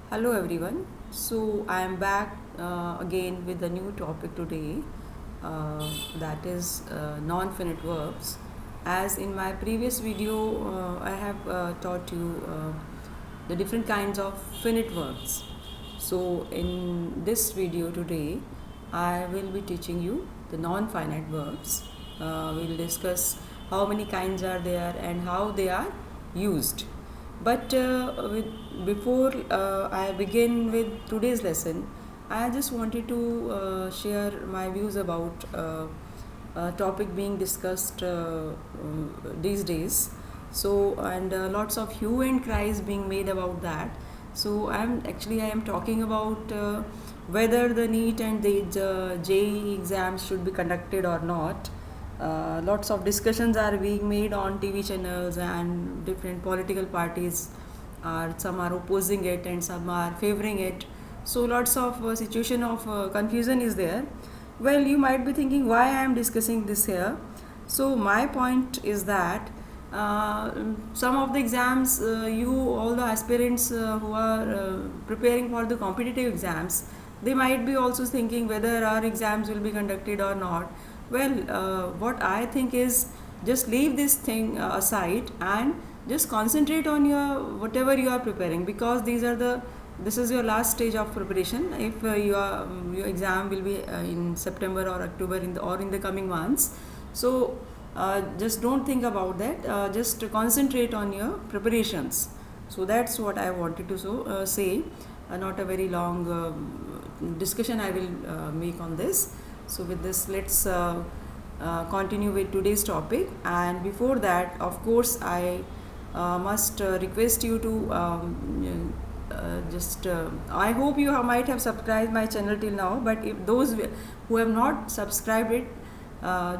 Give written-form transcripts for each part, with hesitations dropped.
Hello everyone. So I am back again with a new topic today, that is non-finite verbs. As in my previous video, I have taught you the different kinds of finite verbs. So in this video today, I will be teaching you the non-finite verbs. We will discuss how many kinds are there and how they are used. But before I begin with today's lesson, I just wanted to share my views about a topic being discussed these days. So, and lots of hue and cries being made about that. So, I am talking about whether the NEET and the JEE exams should be conducted or not. Lots of discussions are being made on TV channels, and different political parties are, some are opposing it and some are favoring it. So lots of situation of confusion is there. Well, you might be thinking why I am discussing this here. So my point is that some of the exams, all the aspirants who are preparing for the competitive exams, they might be also thinking whether our exams will be conducted or not. Well, what I think is, just leave this thing aside and just concentrate on your whatever you are preparing, because this is your last stage of preparation. If your exam will be in September or October in the coming months, so just don't think about that. Just concentrate on your preparations. So that's what I wanted to say. Not a very long discussion I will make on this. So with this, let's continue with today's topic. And before that, of course, I must request you to I hope you might have subscribed my channel till now. But if those who have not subscribed it,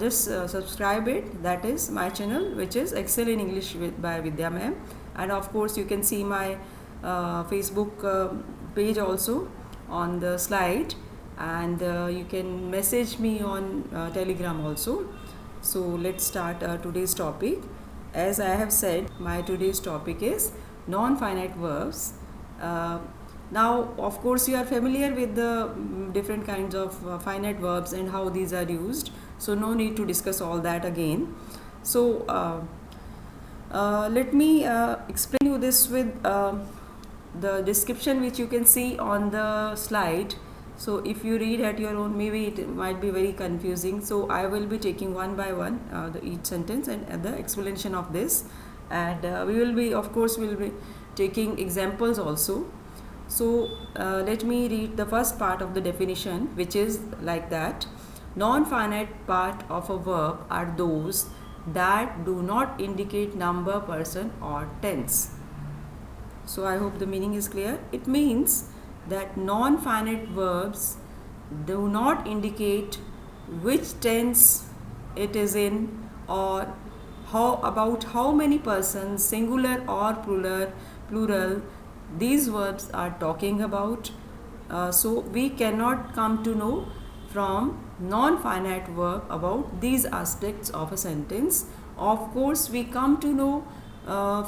just subscribe it. That is my channel, which is Excel in English by Vidya Ma'am. And of course, you can see my Facebook page also on the slide, and you can message me on Telegram also. So let's start today's topic. As I have said, my today's topic is non-finite verbs. Now, of course, you are familiar with the different kinds of finite verbs and how these are used. So no need to discuss all that again. So let me explain you this with the description which you can see on the slide. So if you read at your own, maybe it might be very confusing. So I will be taking one by one each sentence and the explanation of this, and we will be, of course, we will be taking examples also. So let me read the first part of the definition, which is like that: non-finite part of a verb are those that do not indicate number, person, or tense. So I hope the meaning is clear. It means that non-finite verbs do not indicate which tense it is in, or how many persons, singular or plural, these verbs are talking about. So we cannot come to know from non-finite verb about these aspects of a sentence. Of course, we come to know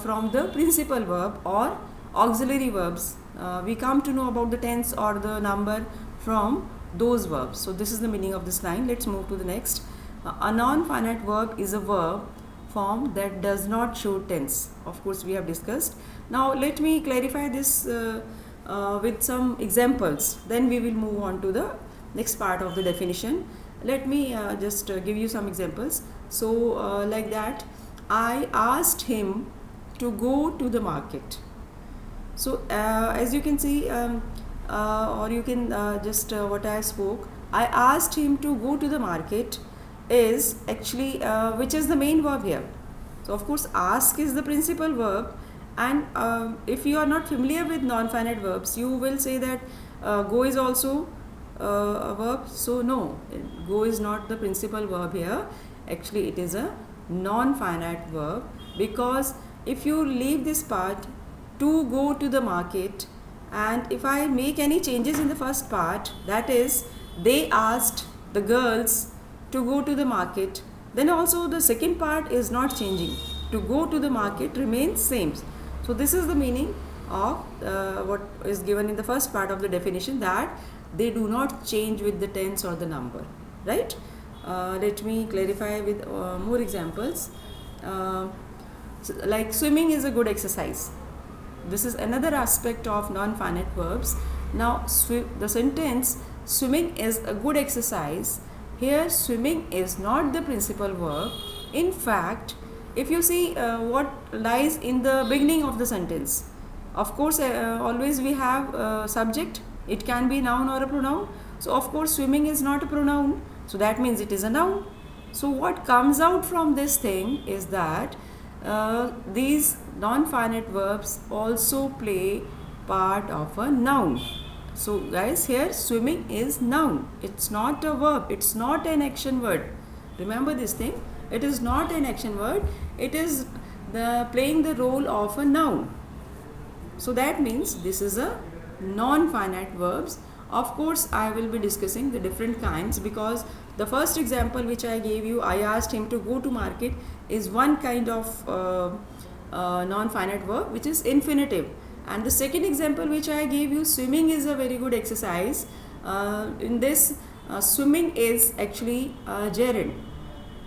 from the principal verb or auxiliary verbs. We come to know about the tense or the number from those verbs. So this is the meaning of this line. Let's move to the next. A non-finite verb is a verb form that does not show tense. Of course, we have discussed. Now let me clarify this with some examples. Then we will move on to the next part of the definition. Let me just give you some examples. So like that, I asked him to go to the market. So as you can see, or you can just what I spoke, I asked him to go to the market is actually which is the main verb here. So of course, ask is the principal verb, and if you are not familiar with non-finite verbs, you will say that go is also a verb. So no, go is not the principal verb here. Actually, it is a non-finite verb, because if you leave this part, to go to the market, and if I make any changes in the first part, that is, they asked the girls to go to the market, then also the second part is not changing. To go to the market remains same. So this is the meaning. of what is given in the first part of the definition, that they do not change with the tense or the number, right? Let me clarify with more examples. Like swimming is a good exercise. This is another aspect of non-finite verbs. Now the sentence swimming is a good exercise, here swimming is not the principal verb. In fact, if you see what lies in the beginning of the sentence, of course always we have subject. It can be noun or a pronoun. So of course swimming is not a pronoun, so that means it is a noun. So what comes out from this thing is that these non-finite verbs also play part of a noun. So guys, here swimming is noun. It's not a verb. It's not an action word. Remember this thing. It is not an action word. It is playing the role of a noun. So that means this is a non-finite verbs. Of course, I will be discussing the different kinds, because the first example which I gave you, I asked him to go to market, is one kind of non-finite verb, which is infinitive. And the second example which I gave you, swimming is a very good exercise. In this, swimming is actually gerund,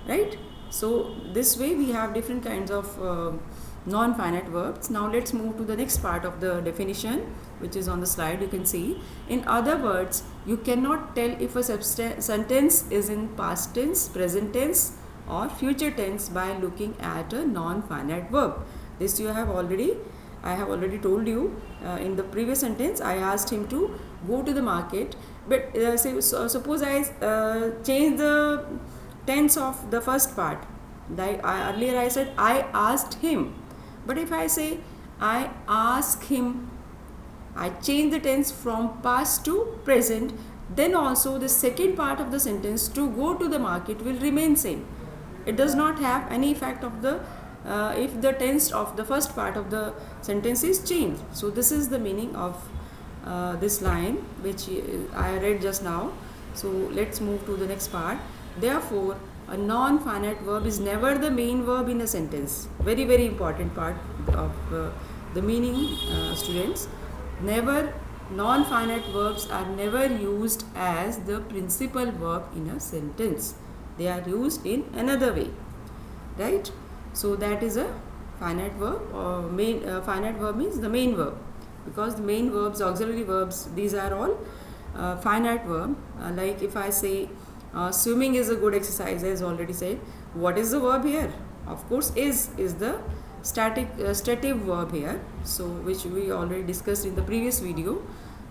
right? So this way we have different kinds of non-finite verbs. Now let's move to the next part of the definition, which is on the slide. You can see, in other words, you cannot tell if a sentence is in past tense, present tense or future tense by looking at a non-finite verb. This I have already told you. In the previous sentence, I asked him to go to the market, but suppose I change the tense of the first part. Like earlier I said I asked him, but if I say I ask him, I change the tense from past to present, then also the second part of the sentence, to go to the market, will remain same. It does not have any effect of the if the tense of the first part of the sentence is changed. So this is the meaning of this line which I read just now. So let's move to the next part. Therefore, a non-finite verb is never the main verb in a sentence. Very, very important part of the meaning, students. Non-finite verbs are never used as the principal verb in a sentence. They are used in another way, right? So that is a finite verb, or finite verb means the main verb, because the main verbs, auxiliary verbs, these are all finite verb. Like if I say swimming is a good exercise, as already said, what is the verb here? Of course is the stative verb here, so which we already discussed in the previous video.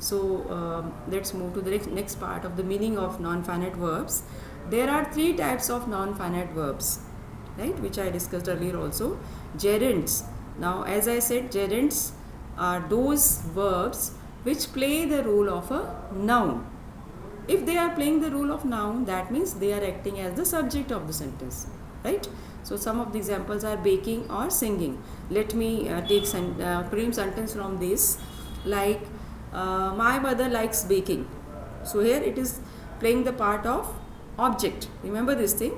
So let's move to the next part of the meaning of non-finite verbs. There are three types of non-finite verbs, right, which I discussed earlier also. Gerunds. Now as I said, gerunds are those verbs which play the role of a noun. If they are playing the role of noun, that means they are acting as the subject of the sentence, right? So some of the examples are baking or singing. Let me take frame sentence from this, like my mother likes baking. So here it is playing the part of object. Remember this thing.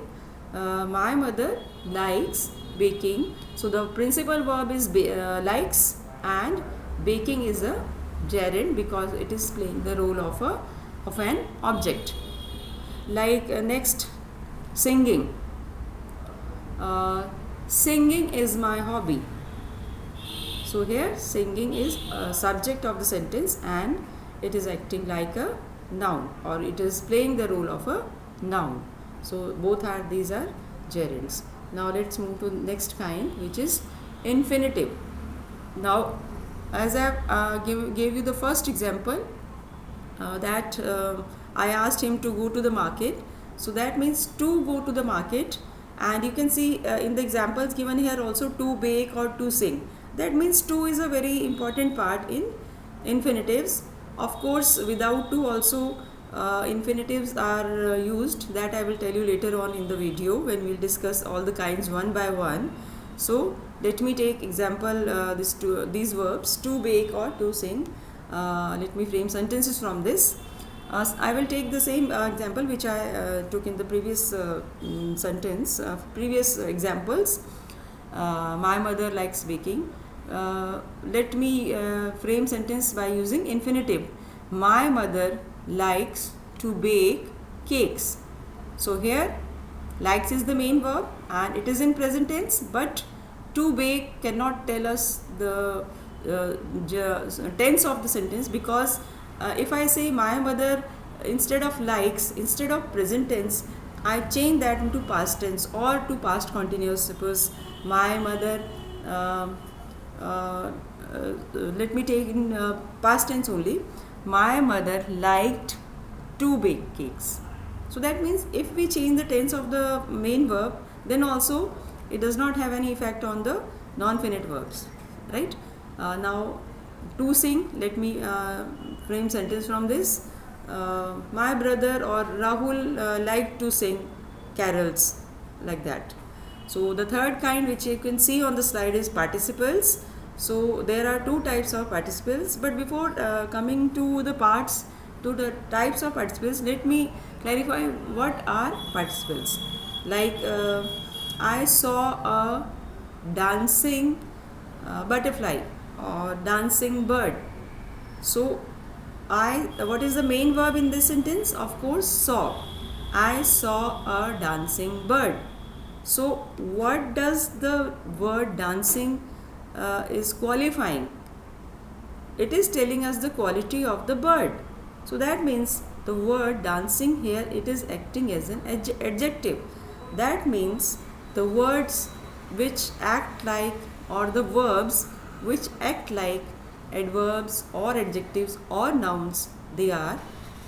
My mother likes baking. So the principal verb is likes, and baking is a gerund because it is playing the role of an object. Like next, singing. Singing is my hobby. So here singing is a subject of the sentence and it is acting like a noun, or it is playing the role of a noun. So these are gerunds. Now let's move to the next kind, which is infinitive. Now as I gave you the first example, that I asked him to go to the market. So that means to go to the market, and you can see in the examples given here also, to bake or to sing. That means to is a very important part in infinitives. Of course, without to also infinitives are used. That I will tell you later on in the video when we'll discuss all the kinds one by one. So let me take example these verbs, to bake or to sing. Let me frame sentences from this. I will take the same example which I took in the previous previous examples. My mother likes baking. let me frame sentence by using infinitive. My mother likes to bake cakes. So here likes is the main verb and it is in present tense, but to bake cannot tell us the tense of the sentence, because if I say my mother, instead of likes, instead of present tense, I change that into past tense or to past continuous. Suppose my mother, let me take in past tense only. My mother liked to bake cakes. So that means if we change the tense of the main verb, then also it does not have any effect on the non-finite verbs, right? Now to sing, let me frame sentence from this. My brother or Rahul liked to sing carols, like that. So the third kind which you can see on the slide is participles. So there are two types of participles, but before coming to the parts, to the types of participles, let me clarify what are participles. Like I saw a dancing butterfly or dancing bird. So what is the main verb in this sentence? Of course, saw. I saw a dancing bird. So what does the word dancing is qualifying? It is telling us the quality of the bird. So that means the word dancing here, it is acting as an adjective. That means the words which act like, or the verbs which act like adverbs or adjectives or nouns, they are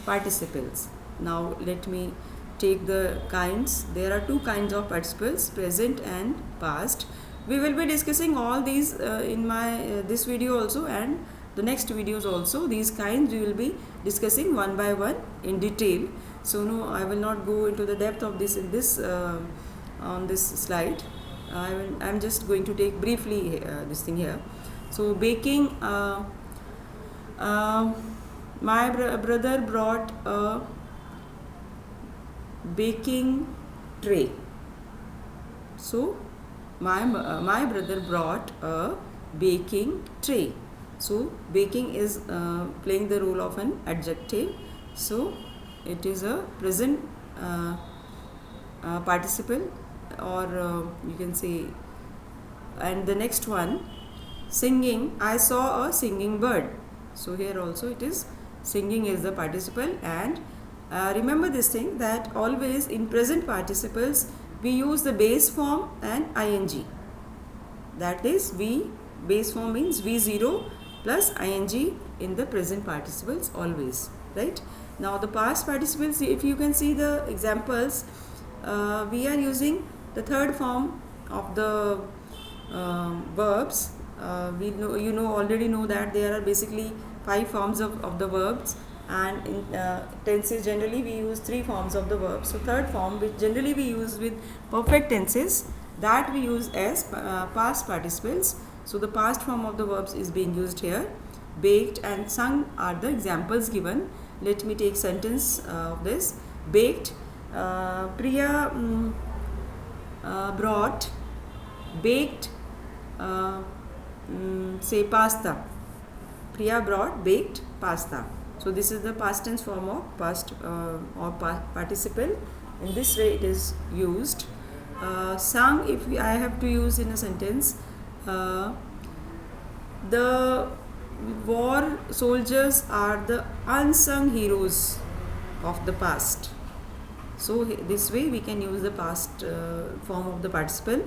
participles. Now let me take the kinds. There are two kinds of participles, present and past. We will be discussing all these in my this video also, and the next videos also. These kinds we will be discussing one by one in detail. So no, I will not go into the depth of this in this on this slide. I'm just going to take briefly this thing here. So baking, my brother brought a baking tray. So my brother brought a baking tray. So baking is playing the role of an adjective. So it is a present participle, or you can say. And the next one, singing, I saw a singing bird. So here also it is singing is the participle. And remember this thing, that always in present participles we use the base form and ing. That is base form means V0 plus ing in the present participles always, right? Now the past participles, if you can see the examples, we are using the third form of the verbs. We know, already know that there are basically 5 forms of the verbs, and in tenses generally we use 3 forms of the verbs. So third form, which generally we use with perfect tenses, that we use as past participles. So the past form of the verbs is being used here. Baked and sung are the examples given. Let me take sentence of this. Baked, Priya brought baked say pasta. Priya brought baked pasta. So this is the past tense form of past or participle. In this way it is used. Sung, if I have to use in a sentence, the war soldiers are the unsung heroes of the past. So this way we can use the past form of the participle.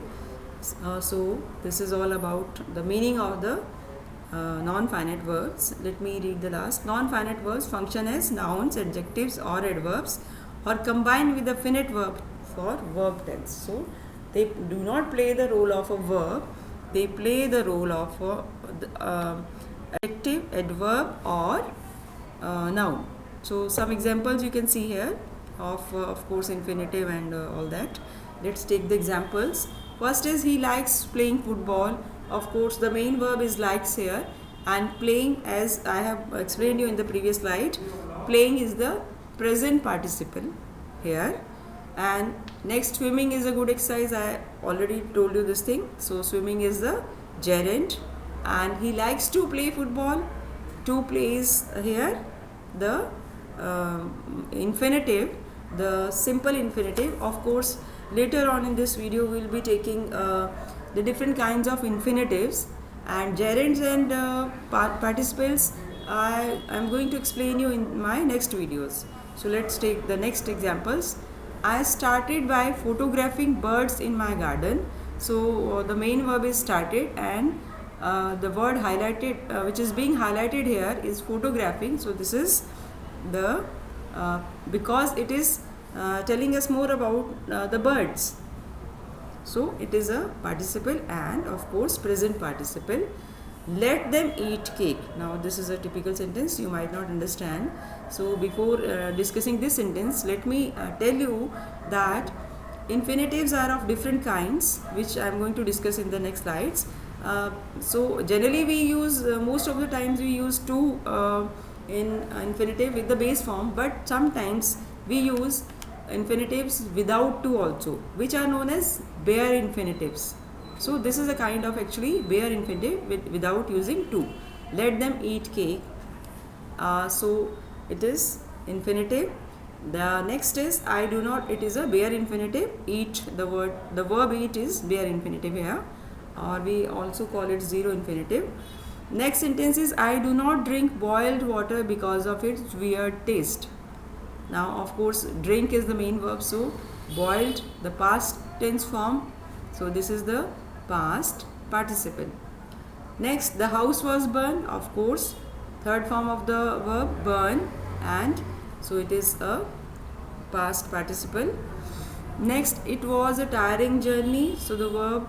So this is all about the meaning of the non-finite verbs. Let me read the last. Non-finite verbs function as nouns, adjectives or adverbs, or combined with the finite verb for verb tense. So they do not play the role of a verb, they play the role of a adjective, adverb or noun. So some examples you can see here of course infinitive and all that. Let's take the examples. First is, he likes playing football. Of course the main verb is likes here, and playing, as I have explained you in the previous slide, playing is the present participle here. And next, swimming is a good exercise. I already told you this thing. So swimming is the gerund. and he likes to play football. To plays here the infinitive, the simple infinitive. Of course, later on in this video we will be taking the different kinds of infinitives and gerunds and participles. I am going to explain you in my next videos. So let's take the next examples. I started by photographing birds in my garden. So the main verb is started, and the word highlighted, which is being highlighted here, is photographing. So this is the because it is telling us more about the birds. So it is a participle and of course present participle. Let them eat cake. Now this is a typical sentence you might not understand. So before discussing this sentence, let me tell you that infinitives are of different kinds, which I am going to discuss in the next slides. So generally we use most of the times we use to in infinitive with the base form, but sometimes we use infinitives without to also, which are known as bare infinitives. So this is a kind of actually bare infinitive without using to. Let them eat cake. So it is infinitive. The next is I do not. It is a bare infinitive. Eat, the verb eat is bare infinitive here, or we also call it zero infinitive. Next sentence is I do not drink boiled water because of its weird taste. Now of course drink is the main verb, so boiled, the past tense form, so this is the past participle. Next, the house was burned, of course, third form of the verb burn, and so it is a past participle. Next, it was a tiring journey, so the verb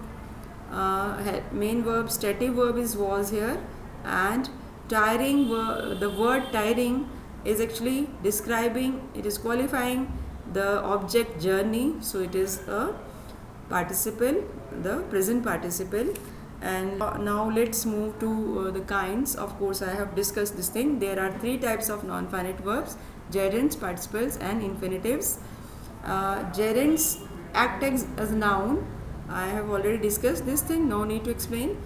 main verb stative verb is was here, and tiring, the word tiring is actually describing, it is qualifying the object journey, so it is a participle, the present participle. And now let's move to the kinds. Of course I have discussed this thing. There are three types of non-finite verbs: gerunds, participles and infinitives. Gerunds act as a noun. I have already discussed this thing, no need to explain.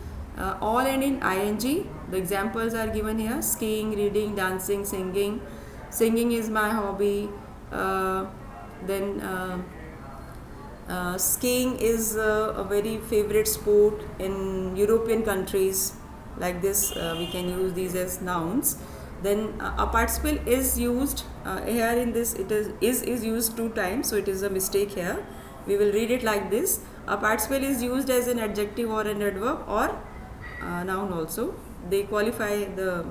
All end in ing. The examples are given here: skiing, reading, dancing, singing. Singing is my hobby. Then skiing is a very favorite sport in European countries. Like this, we can use these as nouns. Then a participle is used here in this. It is used two times, so it is a mistake here. We will read it like this: a participle is used as an adjective or an adverb or noun also. They qualify the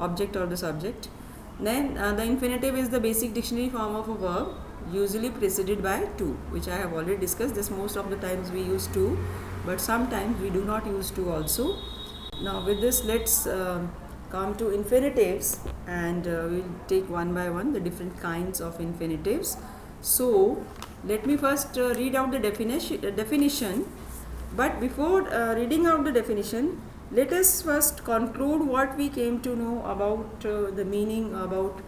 object or the subject. Then the infinitive is the basic dictionary form of a verb, usually preceded by to, which I have already discussed. This most of the times we use to, but sometimes we do not use to also. Now with this, let's come to infinitives, and we'll take one by one the different kinds of infinitives. So let me first read out the definition. But before reading out the definition, let us first conclude what we came to know about the meaning, about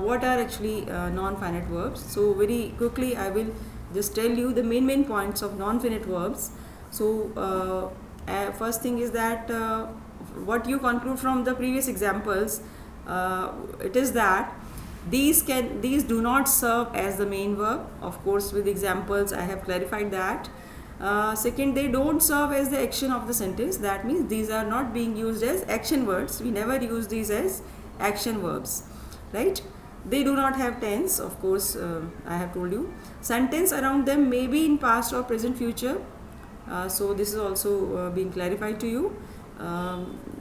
what are actually non-finite verbs. So very quickly I will just tell you the main points of non-finite verbs. So first thing is that what you conclude from the previous examples, it is that these do not serve as the main verb. Of course with examples I have clarified that. Second, they don't serve as the action of the sentence. That means these are not being used as action words. We never use these as action verbs, right? They do not have tense, of course. I have told you. Sentence around them may be in past or present future. So this is also being clarified to you.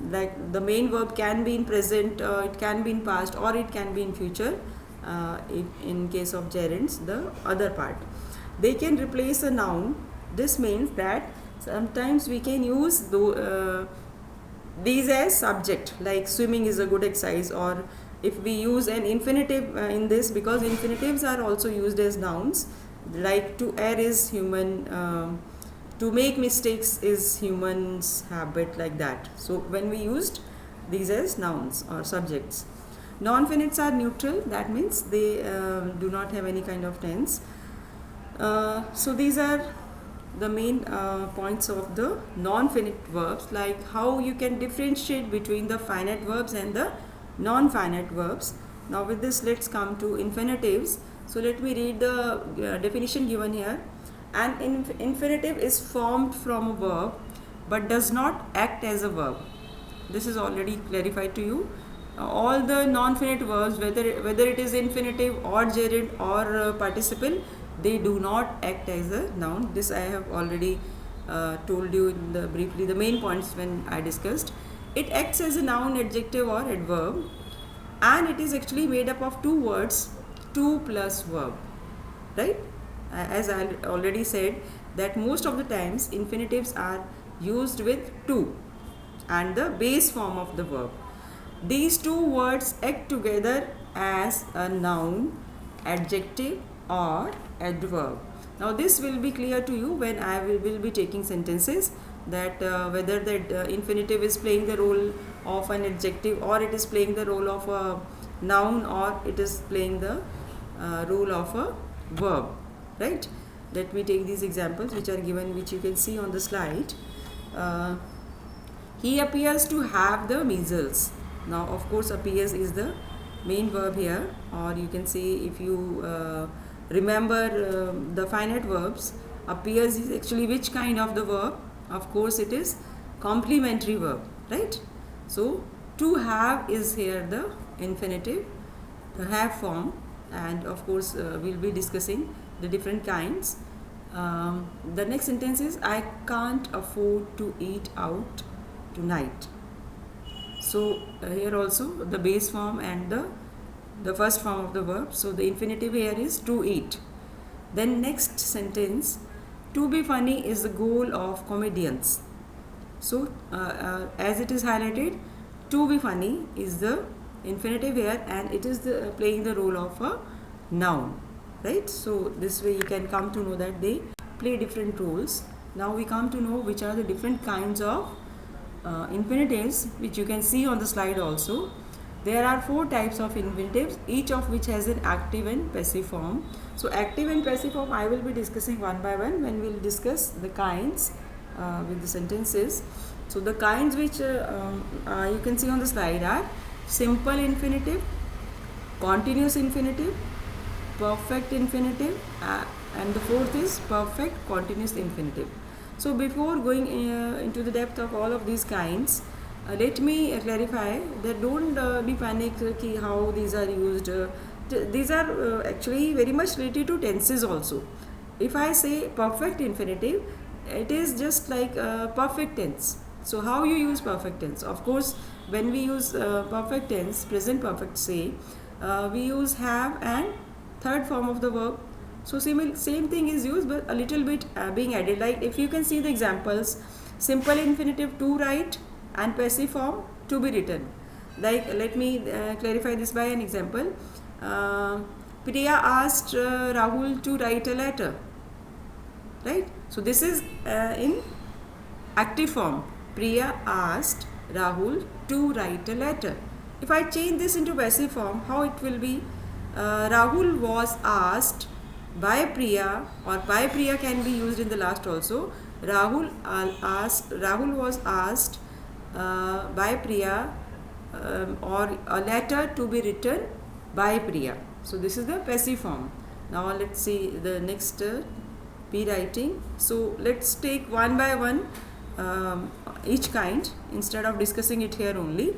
Like the main verb can be in present, it can be in past, or it can be in future. In case of gerunds, the other part, they can replace a noun. This means that sometimes we can use these as subject, like swimming is a good exercise, or if we use an infinitive in this, because infinitives are also used as nouns, like to err is human, to make mistakes is human's habit, like that. So when we used these as nouns or subjects. Non-finites are neutral, that means they do not have any kind of tense. So these are the main points of the non-finite verbs, like how you can differentiate between the finite verbs and the non-finite verbs. Now with this, let's come to infinitives. So let me read the definition given here. An infinitive is formed from a verb but does not act as a verb. This is already clarified to you. All the non-finite verbs, whether it is infinitive or gerund or participle, they do not act as a noun. This I have already told you in the briefly the main points when I discussed. It acts as a noun, adjective or adverb, and it is actually made up of two words, to plus verb, right? As I already said, that most of the times infinitives are used with to and the base form of the verb. These two words act together as a noun, adjective or adverb. Now this will be clear to you when I will be taking sentences, that whether that infinitive is playing the role of an adjective, or it is playing the role of a noun, or it is playing the role of a verb, right? Let me take these examples which are given, which you can see on the slide. He appears to have the measles. Now of course appears is the main verb here, or you can say, if you remember the finite verbs, appears is actually which kind of the verb? Of course it is complementary verb, right? So to have is here the infinitive, the have form, and of course we'll be discussing the different kinds. The next sentence is, I can't afford to eat out tonight. So here also the base form and the first form of the verb. So the infinitive here is to eat. Then next sentence, to be funny is the goal of comedians. So as it is highlighted, to be funny is the infinitive here, and it is playing the role of a noun, right? So this way you can come to know that they play different roles. Now we come to know which are the different kinds of infinitives, which you can see on the slide also. There are 4 types of infinitives, each of which has an active and passive form. So active and passive form I will be discussing one by one when we will discuss the kinds with the sentences. So the kinds which you can see on the slide are simple infinitive, continuous infinitive, perfect infinitive, and the fourth is perfect continuous infinitive. So before going into the depth of all of these kinds, let me clarify that don't be panicked how these are used. These are actually very much related to tenses also. If I say perfect infinitive, it is just like perfect tense. So how you use perfect tense? Of course, when we use perfect tense, present perfect say, we use have and third form of the verb. So same thing is used, but a little bit being added. Like if you can see the examples, simple infinitive to write and passive form to be written. Like let me clarify this by an example. Priya asked Rahul to write a letter, right? So this is in active form. Priya asked Rahul to write a letter. If I change this into passive form, how it will be? Rahul was asked by Priya, or by Priya can be used in the last also. Rahul was asked by Priya, or a letter to be written by Priya. So this is the passive form. Now let's see the next be writing. So let's take one by one each kind, instead of discussing it here only.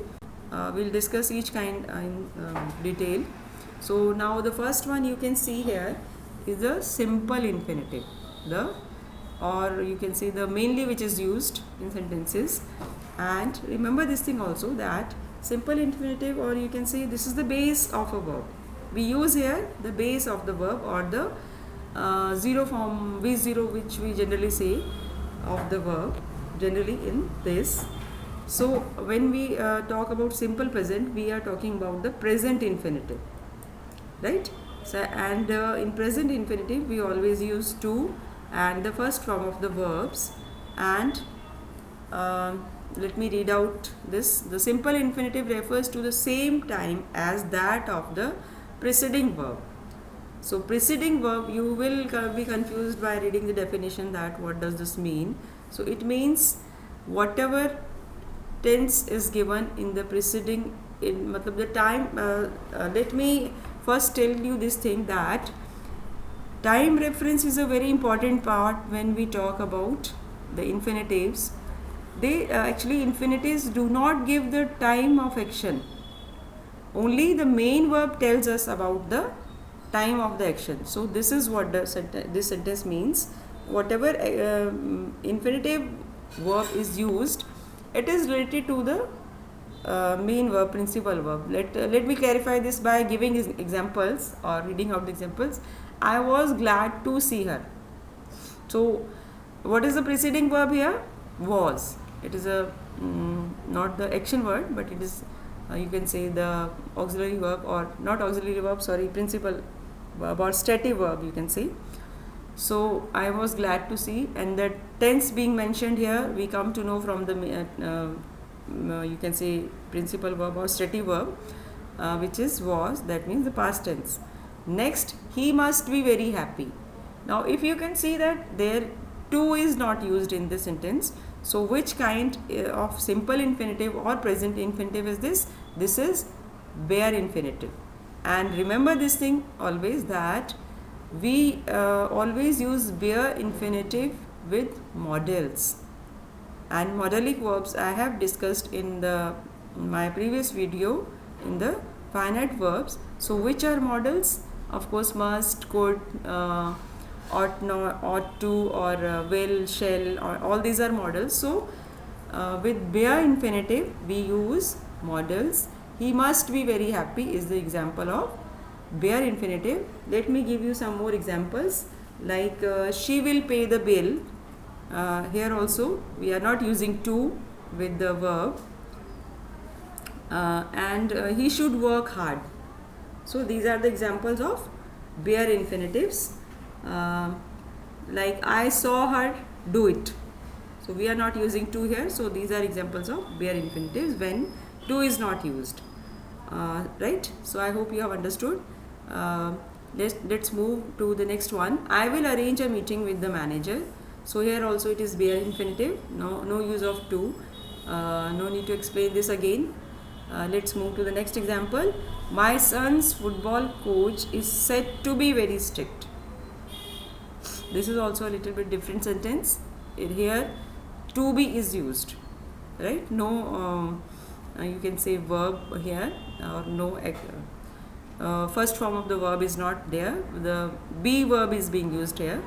We'll discuss each kind in detail. So now the first one you can see here is the simple infinitive, or you can say the mainly which is used in sentences. And remember this thing also, that simple infinitive, or you can say this is the base of a verb. We use here the base of the verb, or the zero form, V0, which we generally say of the verb, generally in this. So when we talk about simple present, we are talking about the present infinitive, right? So, and in present infinitive we always use to and the first form of the verbs. And let me read out this. The simple infinitive refers to the same time as that of the preceding verb. So preceding verb, you will be confused by reading the definition that what does this mean. So it means whatever tense is given in the preceding, in matlab the time. Let me first tell you this thing, that time reference is a very important part when we talk about the infinitives. They actually, infinitives do not give the time of action. Only the main verb tells us about the time of the action. So this is what this sentence means. Whatever infinitive verb is used, it is related to the main verb, principal verb. Let me clarify this by giving examples or reading out the examples. I was glad to see her. So what is the preceding verb here? Was. It is a not the action word, but it is you can say the auxiliary verb, or not auxiliary verb, sorry, principal verb or stative verb, you can say. So I was glad to see, and the tense being mentioned here, we come to know from the you can say principal verb or stative verb, which is was. That means the past tense. Next, he must be very happy. Now if you can see that there to is not used in this sentence, so which kind of simple infinitive or present infinitive is this? This is bare infinitive. And remember this thing always, that we always use bare infinitive with modals. And modalic verbs I have discussed in my previous video in the finite verbs. So which are modals? Of course, must, could, ought, not, ought to, or will, shall, or all these are modals. So with bare infinitive we use modals. He must be very happy is the example of bare infinitive. Let me give you some more examples, like she will pay the bill. Here also we are not using to with the verb, and he should work hard. So these are the examples of bare infinitives. Like I saw her do it. So we are not using to here. So these are examples of bare infinitives when to is not used. Right? So I hope you have understood. Let's move to the next one. I will arrange a meeting with the manager. So here also it is bare infinitive. No use of to. No need to explain this again. Let's move to the next example. My son's football coach is said to be very strict. This is also a little bit different sentence. Here to be is used, right? No, you can say verb here, or no first form of the verb is not there. The be verb is being used here,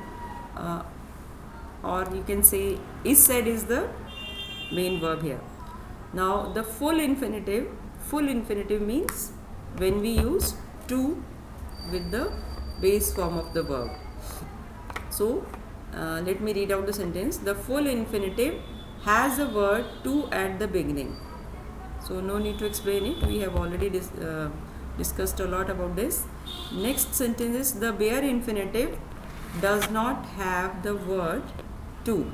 or you can say is said is the main verb here. Now the full infinitive means when we use to with the base form of the verb. So let me read out the sentence. The full infinitive has a word to at the beginning. So no need to explain it. We have already discussed a lot about this. Next sentence is the bare infinitive does not have the word to.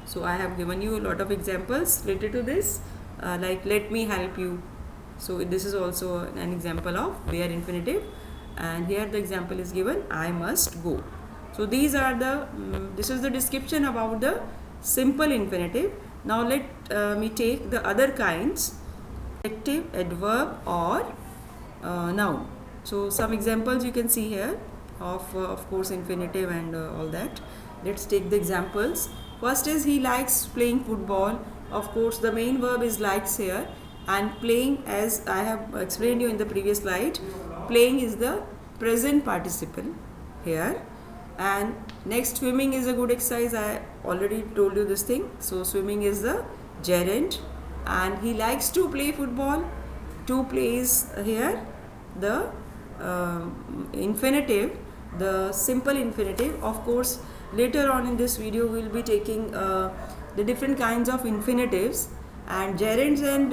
So I have given you a lot of examples related to this, like let me help you. So this is also an example of bare infinitive, and here the example is given, I must go. So these are this is the description about the simple infinitive. Now let me take the other kinds, adjective, adverb, or noun. So some examples you can see here of course infinitive and all that. Let's take the examples. First is he likes playing football. Of course the main verb is likes here, and playing, as I have explained you in the previous slide, playing is the present participle here. And next, swimming is a good exercise. I already told you this thing. So swimming is the gerund, and he likes to play football. To plays here the infinitive, the simple infinitive. Of course later on in this video we will be taking the different kinds of infinitives and gerunds and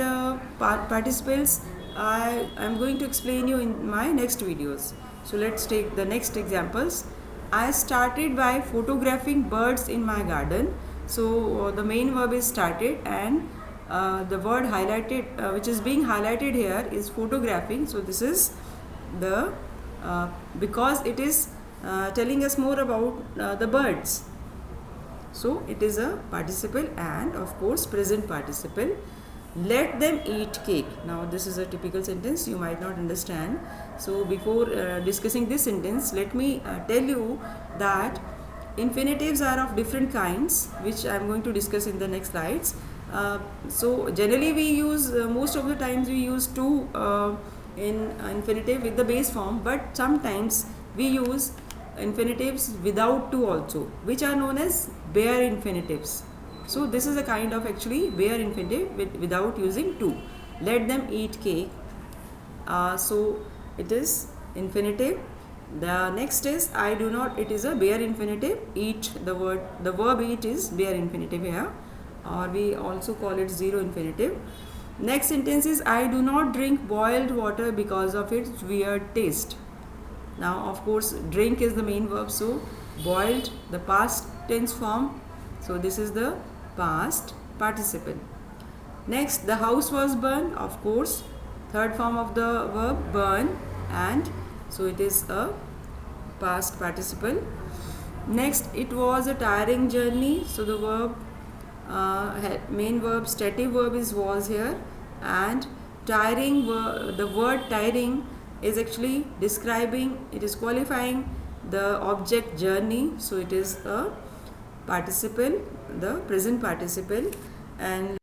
participles. I am going to explain you in my next videos. So let's take the next examples. I started by photographing birds in my garden. So the main verb is started, and the word highlighted which is being highlighted here is photographing. So this is the because it is telling us more about the birds. So it is a participle and of course present participle. Let them eat cake. Now this is a typical sentence you might not understand. So before discussing this sentence, let me tell you that infinitives are of different kinds, which I am going to discuss in the next slides. So generally we use most of the times we use to in infinitive with the base form, but sometimes we use infinitives without to also, which are known as bare infinitives. So this is a kind of actually bare infinitive without using to. Let them eat cake. So it is infinitive. The next is I do not. It is a bare infinitive. Eat, the verb eat is bare infinitive here, or we also call it zero infinitive. Next sentence is I do not drink boiled water because of its weird taste. Now, of course, drink is the main verb, so boiled, the past tense form. So, this is the past participle. Next, the house was burned, of course, third form of the verb burn, and so it is a past participle. Next, it was a tiring journey, so the verb main verb stative verb is was here, and tiring the word tiring is actually describing, it is qualifying the object journey, so it is a participle, the present participle. And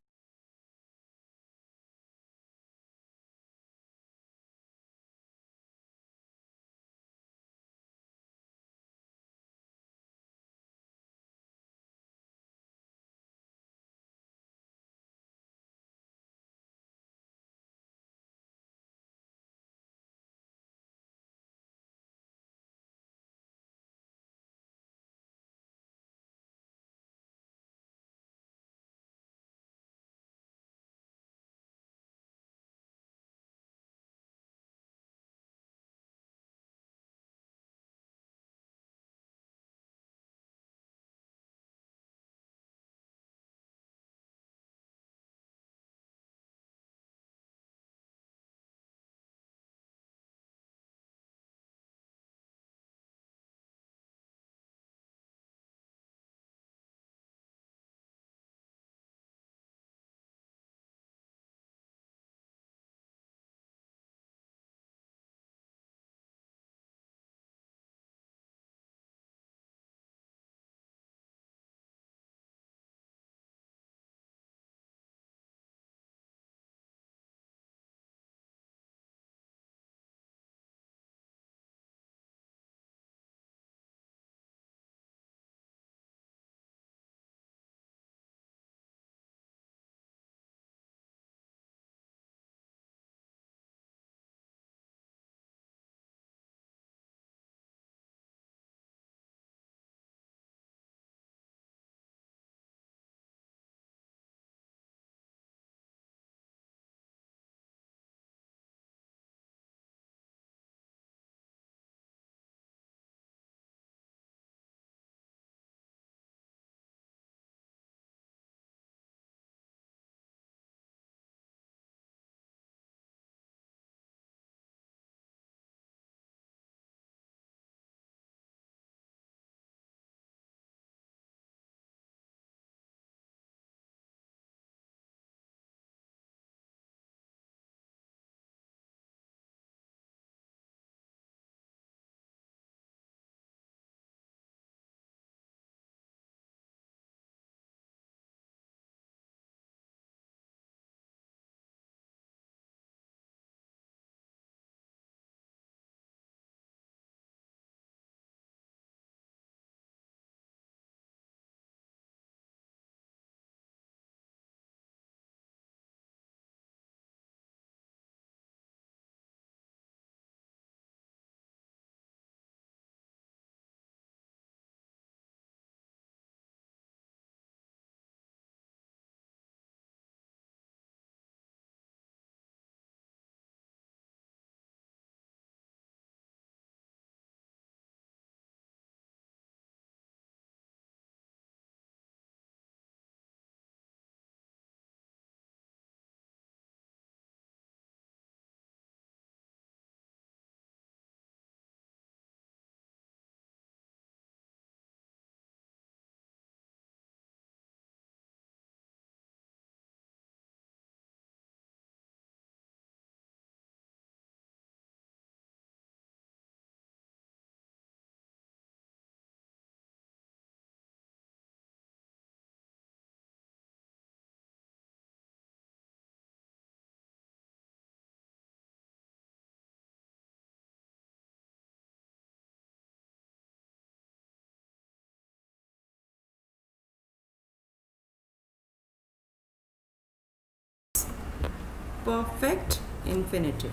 perfect infinitive,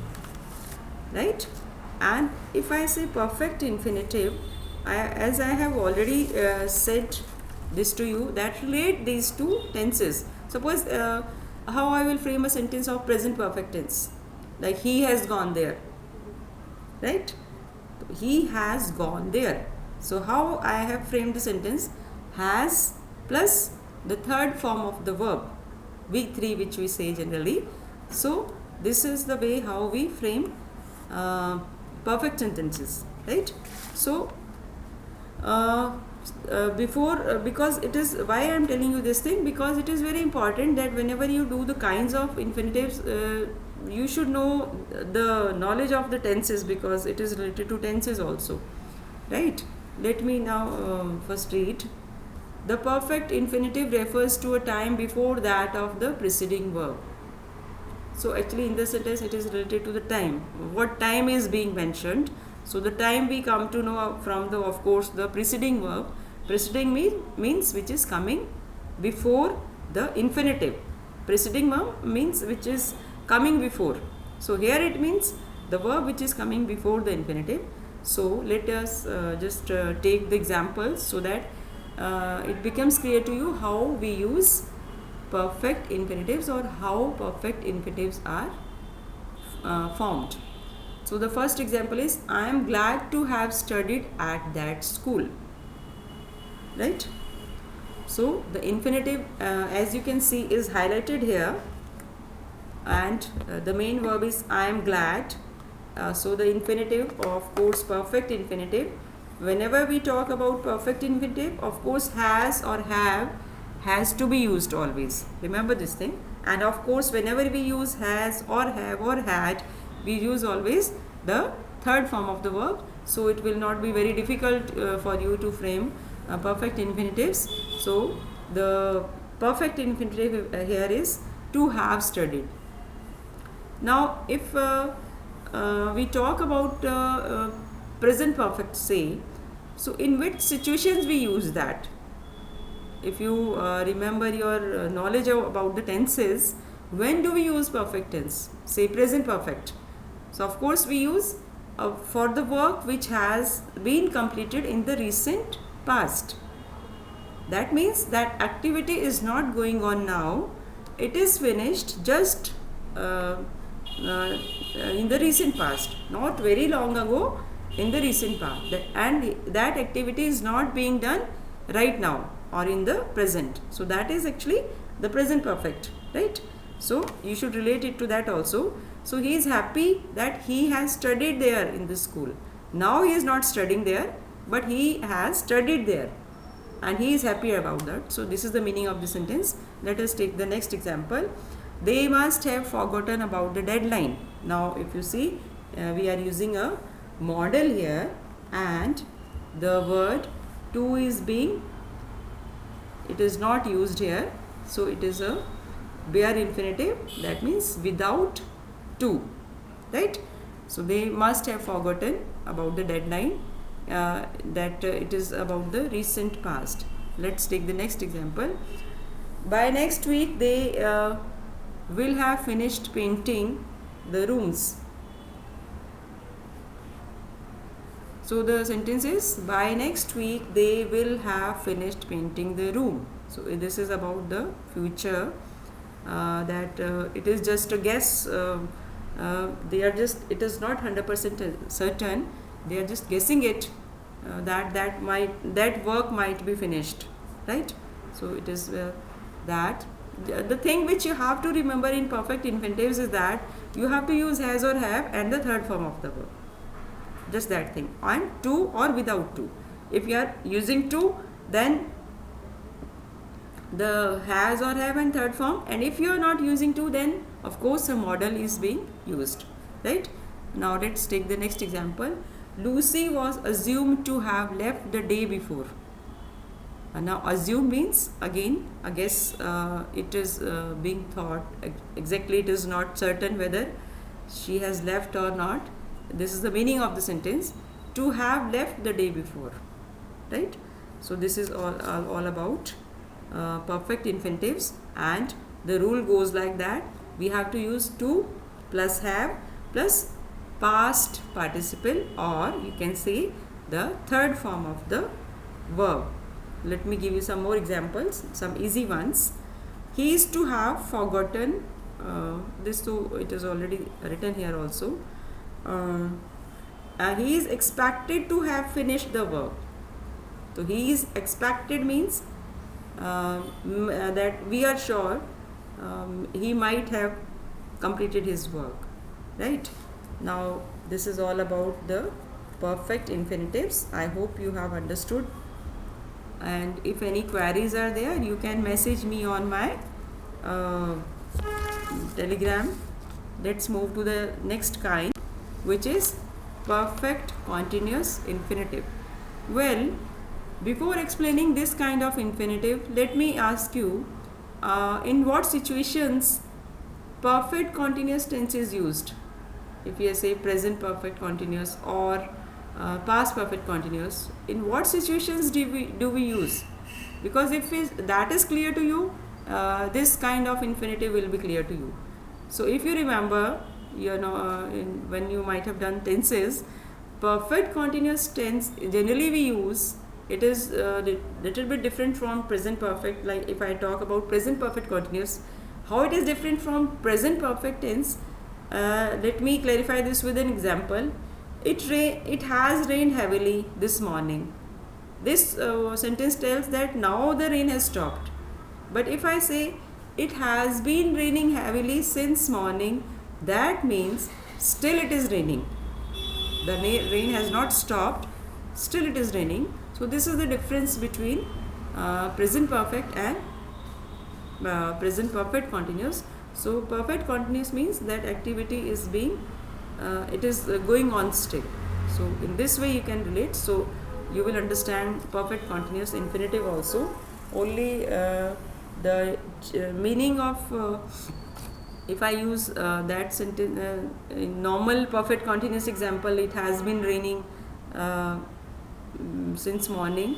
right? And if I say perfect infinitive, as I have already said this to you, that relate these two tenses. Suppose how I will frame a sentence of present perfect tense, like he has gone there, right? He has gone there. So how I have framed the sentence? Has plus the third form of the verb, V3, which we say generally. So this is the way how we frame perfect sentences, right? So because it is, why I am telling you this thing, because it is very important that whenever you do the kinds of infinitives, you should know the knowledge of the tenses, because it is related to tenses also, right? Let me now first read. The perfect infinitive refers to a time before that of the preceding verb. So actually in this sentence it is related to the time. What time is being mentioned? So the time we come to know from the, of course, the preceding verb. Preceding means which is coming before the infinitive. Preceding verb means which is coming before. So here it means the verb which is coming before the infinitive. So let us just take the examples so that it becomes clear to you how we use perfect infinitives or how perfect infinitives are formed. So the first example is, I am glad to have studied at that school, right? So the infinitive as you can see is highlighted here, and the main verb is I am glad. So the infinitive, of course, perfect infinitive, whenever we talk about perfect infinitive, of course has or have has to be used always. Remember this thing. And of course whenever we use has or have or had, we use always the third form of the verb. So it will not be very difficult for you to frame perfect infinitives. So the perfect infinitive here is to have studied. Now if we talk about present perfect, say, so in which situations we use that? If you remember your knowledge about the tenses, when do we use perfect tense? Say present perfect. So of course we use for the work which has been completed in the recent past. That means that activity is not going on now, it is finished just in the recent past, not very long ago, in the recent past, and that activity is not being done right now or in the present. So that is actually the present perfect, right? So you should relate it to that also. So he is happy that he has studied there in the school. Now he is not studying there, but he has studied there and he is happy about that. So this is the meaning of the sentence. Let us take the next example. They must have forgotten about the deadline. Now if you see, we are using a model here, and the word to is being, it is not used here. So it is a bare infinitive, that means without to, right? So they must have forgotten about the deadline, that it is about the recent past. Let's take the next example. By next week they will have finished painting the rooms. So the sentence is, by next week they will have finished painting the room. So this is about the future, that it is just a guess. They are just, it is not 100% certain. They are just guessing it, that work might be finished, right? So it is that the thing which you have to remember in perfect infinitives is that you have to use has or have and the third form of the verb. Just that thing. And to or without to. If you are using to, then the has or have and third form, and if you are not using to, then of course a model is being used, right? Now let's take the next example. Lucy was assumed to have left the day before. Now assume means, again, I guess it is being thought exactly, it is not certain whether she has left or not. This is the meaning of the sentence, to have left the day before, right? So this is all about perfect infinitives, and the rule goes like that we have to use to plus have plus past participle, or you can say the third form of the verb. Let me give you some more examples, some easy ones. He is to have forgotten, this too it is already written here also. He is expected to have finished the work. So he is expected means that we are sure he might have completed his work, right? Now this is all about the perfect infinitives. I hope you have understood, and if any queries are there, you can message me on my Telegram. Let's move to the next kind, which is perfect continuous infinitive. Well, before explaining this kind of infinitive, let me ask you, in what situations perfect continuous tense is used? If you say present perfect continuous or past perfect continuous, in what situations do we use? Because if that is clear to you, this kind of infinitive will be clear to you. So if you remember, when you might have done tenses, perfect continuous tense generally we use, it is little bit different from present perfect. Like if I talk about present perfect continuous, how it is different from present perfect tense, let me clarify this with an example. It has rained heavily this morning. This sentence tells that now the rain has stopped. But if I say it has been raining heavily since morning, that means still it is raining. The rain has not stopped, still it is raining. So this is the difference between present perfect and present perfect continuous. So perfect continuous means that activity is being it is going on still. So in this way you can relate. So you will understand perfect continuous infinitive also. Only the meaning of if I use that sentence in normal perfect continuous example, it has been raining since morning,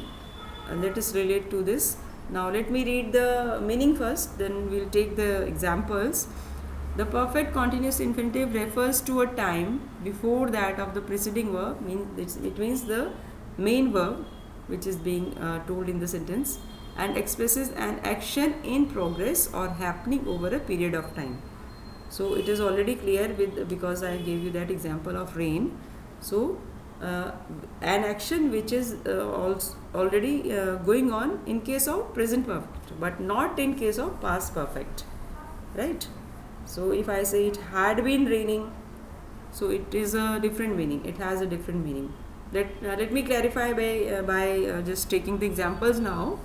let us relate to this. Now let me read the meaning first, then we'll take the examples. The perfect continuous infinitive refers to a time before that of the preceding verb. It means the main verb which is being told in the sentence, and expresses an action in progress or happening over a period of time. So it is already clear because I gave you that example of rain. So an action which is already going on in case of present perfect, but not in case of past perfect, right? So if I say it had been raining, so it is a different meaning. It has a different meaning. Let me clarify by just taking the examples now.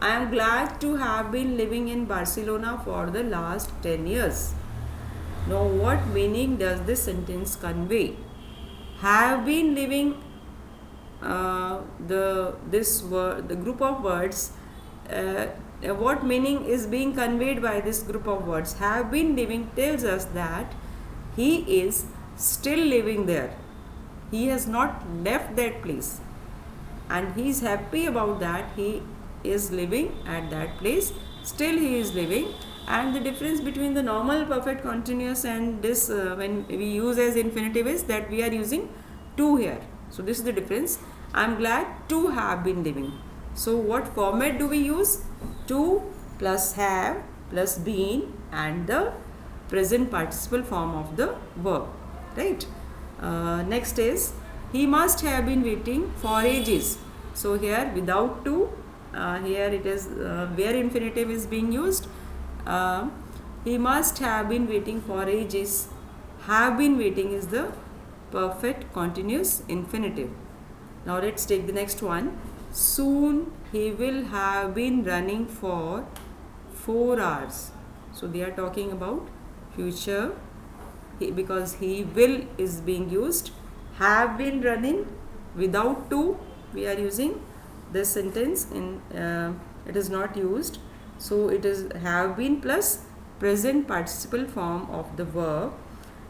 I am glad to have been living in Barcelona for the last 10 years. Now what meaning does this sentence convey? Have been living, the group of words, what meaning is being conveyed by this group of words? Have been living tells us that he is still living there. He has not left that place, and he is happy about that. He is living at that place, still he is living. And the difference between the normal perfect continuous and this when we use as infinitive is that we are using to here. So this is the difference. I am glad to have been living. So what format do we use? To plus have plus been and the present participle form of the verb, right? Next is he must have been waiting for ages. So here without to, here it is where infinitive is being used. He must have been waiting for ages. Have been waiting is the perfect continuous infinitive. Now let's take the next one. Soon he will have been running for 4 hours. So they are talking about future, because he will is being used. Have been running without to, we are using this sentence in it is not used. So it is have been plus present participle form of the verb.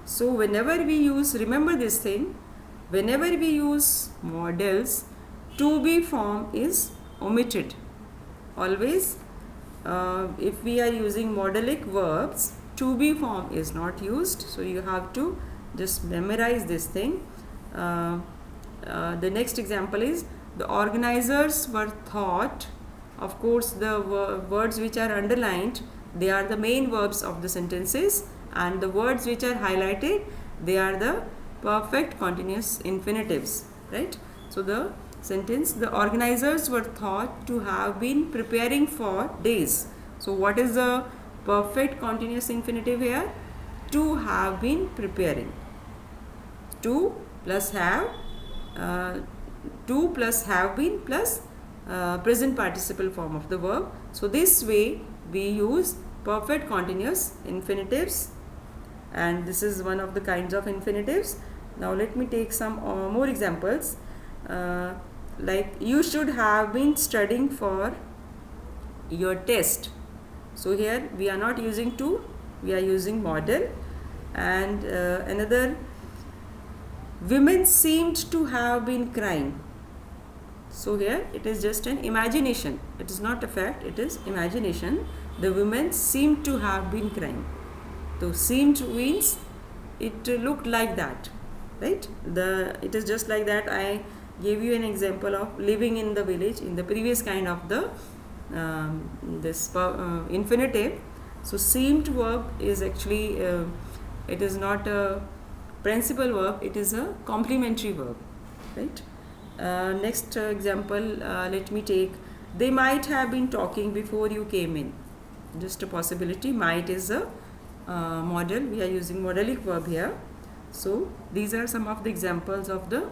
So whenever we use, remember this thing, whenever we use modals, to be form is omitted. Always if we are using modalic verbs, to be form is not used. So you have to just memorize this thing. The next example is the organizers were thought. Of course, the words which are underlined, they are the main verbs of the sentences, and the words which are highlighted, they are the perfect continuous infinitives, right? So the sentence, the organizers were thought to have been preparing for days. So what is the perfect continuous infinitive here? To have been preparing. To plus have, to plus have been plus present participle form of the verb. So this way we use perfect continuous infinitives, and this is one of the kinds of infinitives. Now let me take some more examples. Like you should have been studying for your test. So here we are not using to, we are using model. And another, women seemed to have been crying. So here it is just an imagination, it is not a fact, it is imagination. The women seemed to have been crying. So seemed means it looked like that, right? It is just like that. I gave you an example of living in the village in the previous kind of the infinitive. So seemed verb is actually it is not a principal verb, it is a complementary verb, right? Next example, let me take, they might have been talking before you came in. Just a possibility. Might is a model, we are using modalic verb here. So these are some of the examples of the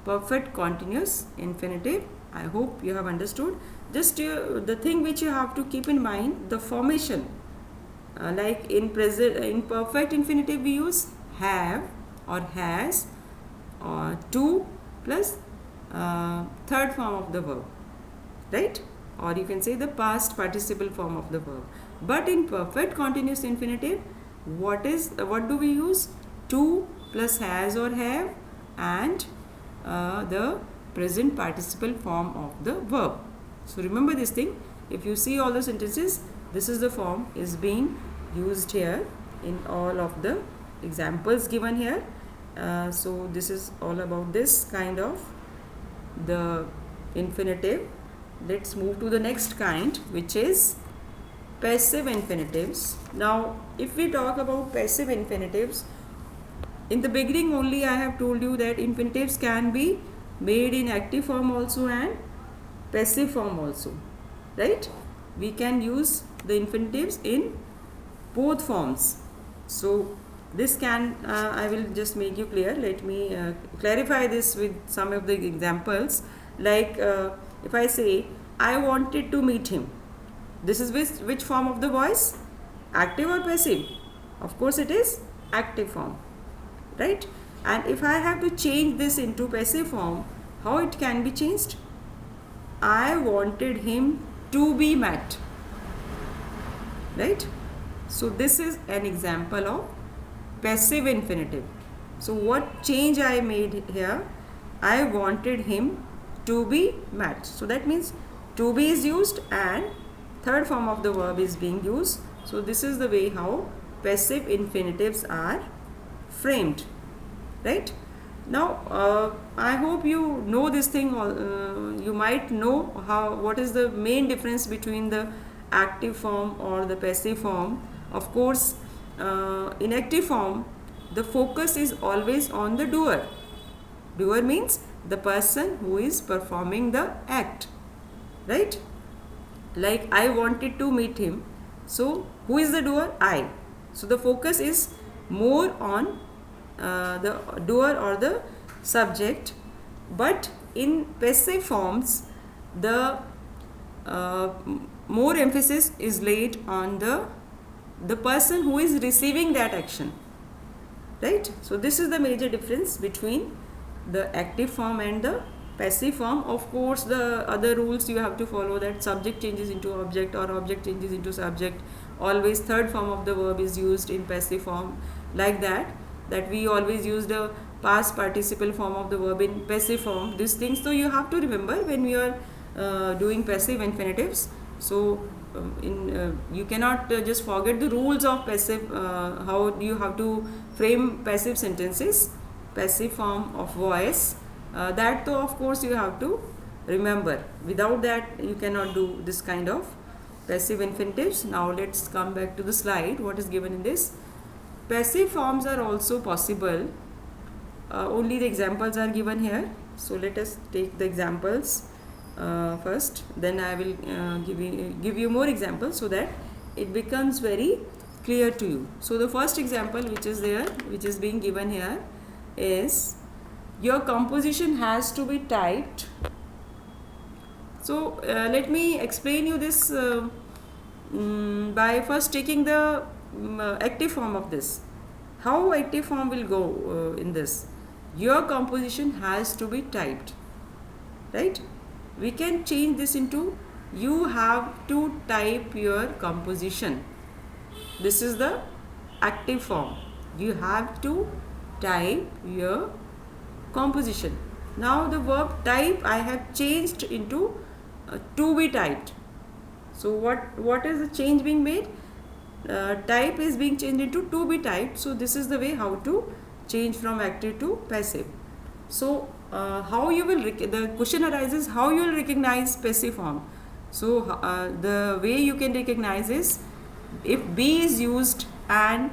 perfect continuous infinitive. I hope you have understood. Just the thing which you have to keep in mind, the formation. Like in perfect infinitive we use have or has or to plus third form of the verb, right? Or you can say the past participle form of the verb. But in perfect continuous infinitive, what do we use? To plus has or have and the present participle form of the verb. So remember this thing. If you see all the sentences, this is the form is being used here in all of the examples given here. So this is all about this kind of the infinitive. Let's move to the next kind, which is passive infinitives. Now if we talk about passive infinitives, in the beginning only I have told you that infinitives can be made in active form also and passive form also, right? We can use the infinitives in both forms. So this can I will just make you clear. Let me clarify this with some of the examples. Like if I say I wanted to meet him, this is which form of the voice? Active or passive? Of course it is active form, right? And if I have to change this into passive form, how it can be changed? I wanted him to be met, right? So this is an example of passive infinitive. So what change I made here? I wanted him to be met. So that means to be is used and third form of the verb is being used. So this is the way how passive infinitives are framed, right? Now I hope you know this thing. You might know what is the main difference between the active form or the passive form. Of course, in active form, the focus is always on the doer. Doer means the person who is performing the act, right? Like I wanted to meet him. So who is the doer? I. So the focus is more on the doer or the subject. But in passive forms, the more emphasis is laid on the person who is receiving that action, right? So this is the major difference between the active form and the passive form. Of course, the other rules you have to follow, that subject changes into object or object changes into subject. Always third form of the verb is used in passive form, like that we always use the past participle form of the verb in passive form. These things, so you have to remember when we are doing passive infinitives. So you cannot just forget the rules of passive, how you have to frame passive sentences, passive form of voice. That though of course you have to remember. Without that you cannot do this kind of passive infinitives. Now let's come back to the slide. What is given in this? Passive forms are also possible. Only the examples are given here. So let us take the examples first. Then I will give you more examples so that it becomes very clear to you. So the first example which is there, which is being given here, is your composition has to be typed. So let me explain you this by first taking the active form of this. How active form will go in this? Your composition has to be typed, right? We can change this into you have to type your composition. This is the active form. You have to type your composition. Now the verb type I have changed into to be typed. So what is the change being made? Type is being changed into to be typed. So this is the way how to change from active to passive. So how you will the question arises, how you will recognize passive form. So the way you can recognize is if be is used and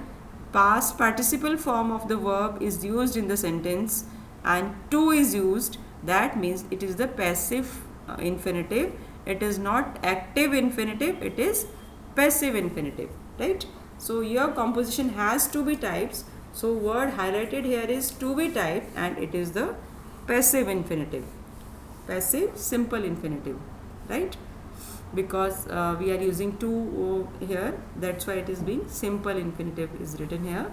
past participle form of the verb is used in the sentence and to is used, that means it is the passive infinitive. It is not active infinitive, it is passive infinitive, right? So your composition has to be typed. So word highlighted here is to be typed and it is the passive infinitive, passive simple infinitive, right? Because we are using to here, that's why it is being simple infinitive is written here.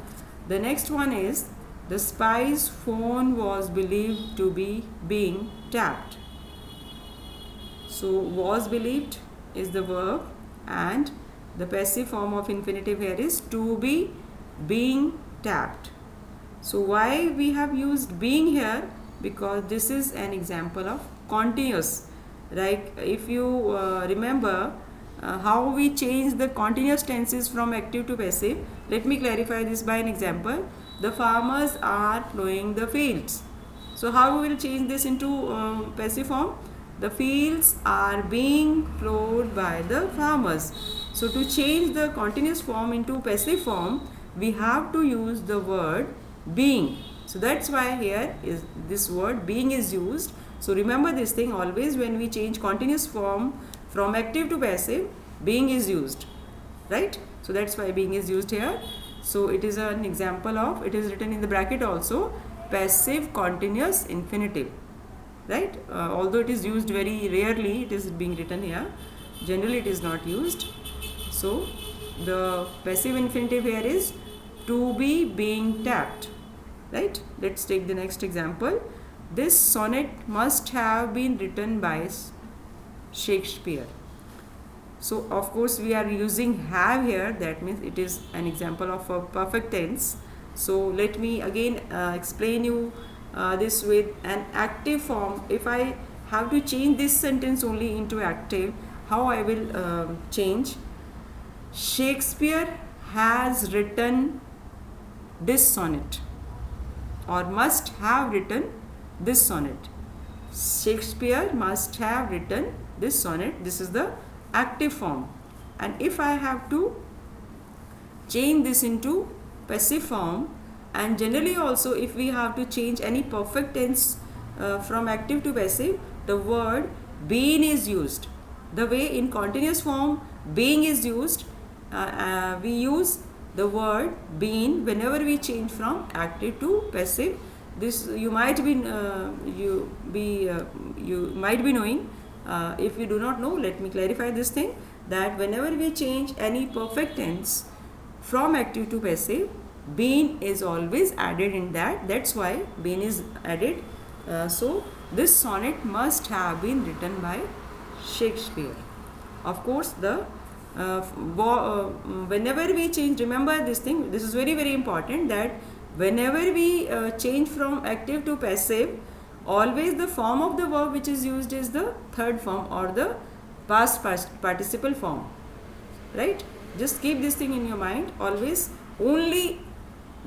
The next one is the spy's phone was believed to be being tapped. So was believed is the verb and the passive form of infinitive here is to be being tapped. So why we have used being here? Because this is an example of continuous. Like if you remember how we change the continuous tenses from active to passive, let me clarify this by an example. The farmers are plowing the fields. So how we will change this into passive form? The fields are being plowed by the farmers. So to change the continuous form into passive form, we have to use the word being. So that's why here is this word being is used. So remember this thing, always when we change continuous form from active to passive, being is used, right? So that's why being is used here. So it is an example of, it is written in the bracket also, passive continuous infinitive, right? Although it is used very rarely, it is being written here. Generally it is not used. So the passive infinitive here is to be being tapped, right? Let's take the next example. This sonnet must have been written by Shakespeare. So of course we are using have here, that means it is an example of a perfect tense. So let me again explain you this with an active form. If I have to change this sentence only into active, how I will change? Shakespeare has written this sonnet, or must have written this sonnet. Shakespeare must have written this sonnet. This is the active form. And if I have to change this into passive form, and generally also if we have to change any perfect tense from active to passive, the word been is used. The way in continuous form being is used, we use the word been whenever we change from active to passive. This you might be knowing. If you do not know, let me clarify this thing, that whenever we change any perfect tense from active to passive, been is always added in that. That's why been is added. So this sonnet must have been written by Shakespeare. Of course, the whenever we change, remember this thing, this is very very important, that whenever we change from active to passive, always the form of the verb which is used is the third form or the past participle form, right? Just keep this thing in your mind. Always only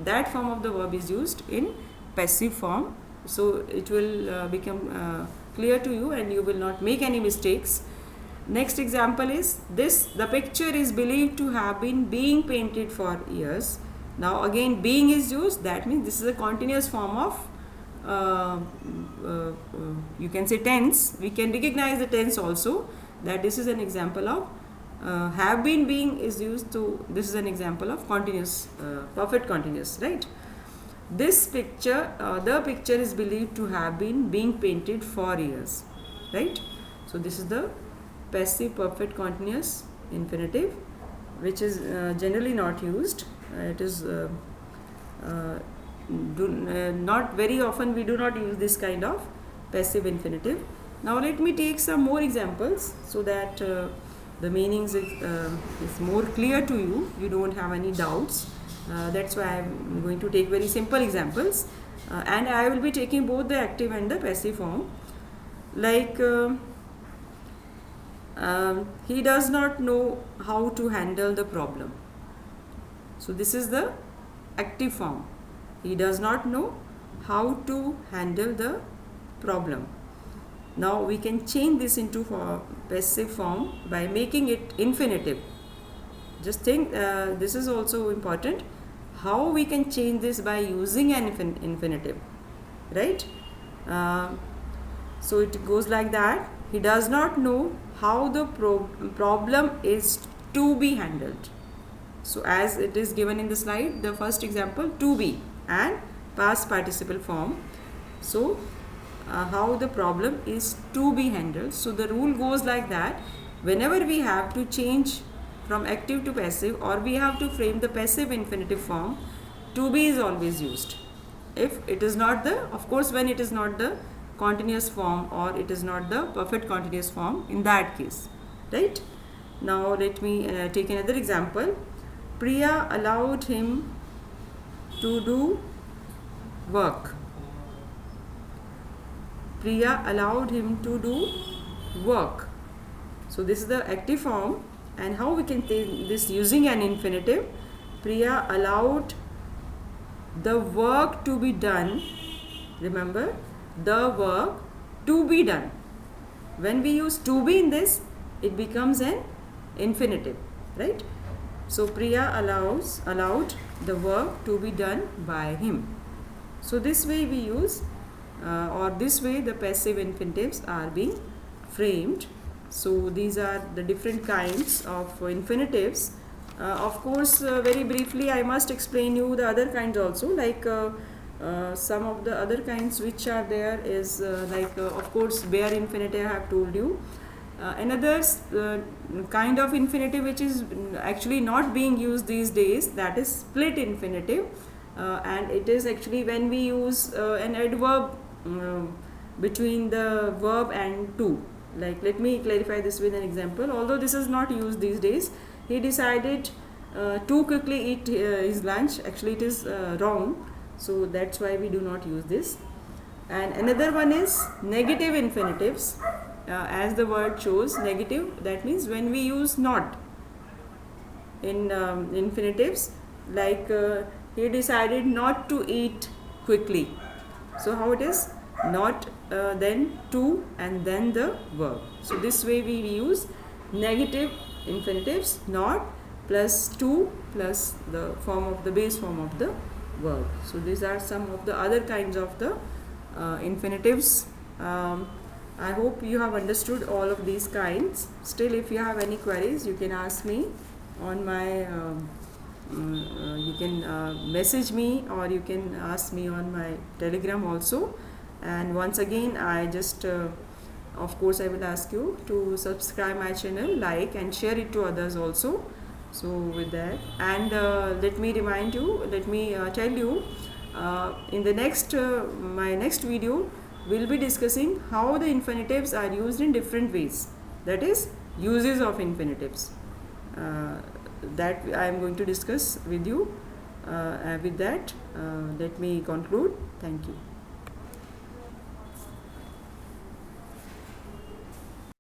that form of the verb is used in passive form, so it will become clear to you and you will not make any mistakes. Next example is this: the picture is believed to have been being painted for years. Now again being is used, that means this is a continuous form of you can say tense. We can recognize the tense also, that this is an example of have been being is used to, this is an example of continuous, perfect continuous, right? This picture, the picture is believed to have been being painted for years, right? So this is the passive perfect continuous infinitive, which is generally not used. It is not very often, we do not use this kind of passive infinitive. Now let me take some more examples so that the meanings is more clear to you, you don't have any doubts. That's why I am going to take very simple examples, and I will be taking both the active and the passive form. Like he does not know how to handle the problem. So this is the active form. He does not know how to handle the problem. Now we can change this into passive form by making it infinitive. Just think, this is also important, how we can change this by using an infinitive, right? So it goes like that: he does not know how the problem is to be handled. So as it is given in the slide, the first example, to be and past participle form. So how the problem is to be handled. So the rule goes like that: whenever we have to change from active to passive, or we have to frame the passive infinitive form, to be is always used. If it is not the, of course, when it is not the continuous form or it is not the perfect continuous form, in that case, right? Now let me take another example. Priya allowed him to do work. Priya allowed him to do work. So this is the active form, and how we can take this using an infinitive: Priya allowed the work to be done. Remember, the work to be done. When we use to be in this, it becomes an infinitive, right? So Priya allowed the work to be done by him. So this way we use, or this way the passive infinitives are being framed. So these are the different kinds of infinitives. Of course, very briefly I must explain you the other kinds also, like some of the other kinds which are there is of course bare infinitive I have told you. Another kind of infinitive which is actually not being used these days, that is split infinitive, and it is actually when we use an adverb between the verb and to. Like, let me clarify this with an example. Although this is not used these days, he decided to quickly eat his lunch. Actually it is wrong, so that's why we do not use this. And another one is negative infinitives. As the word shows, negative, that means when we use not in infinitives, like he decided not to eat quickly. So how it is? Not, then to, and then the verb. So this way we use negative infinitives, not plus to plus the form of the base form of the verb. So these are some of the other kinds of the infinitives. I hope you have understood all of these kinds. Still, if you have any queries, you can ask me on my you can message me, or you can ask me on my Telegram also. And once again, I just of course I will ask you to subscribe my channel, like and share it to others also. So with that, and let me remind you, let me tell you, in the next my next video we'll be discussing how the infinitives are used in different ways, that is uses of infinitives, that I am going to discuss with you. With that, let me conclude. Thank you.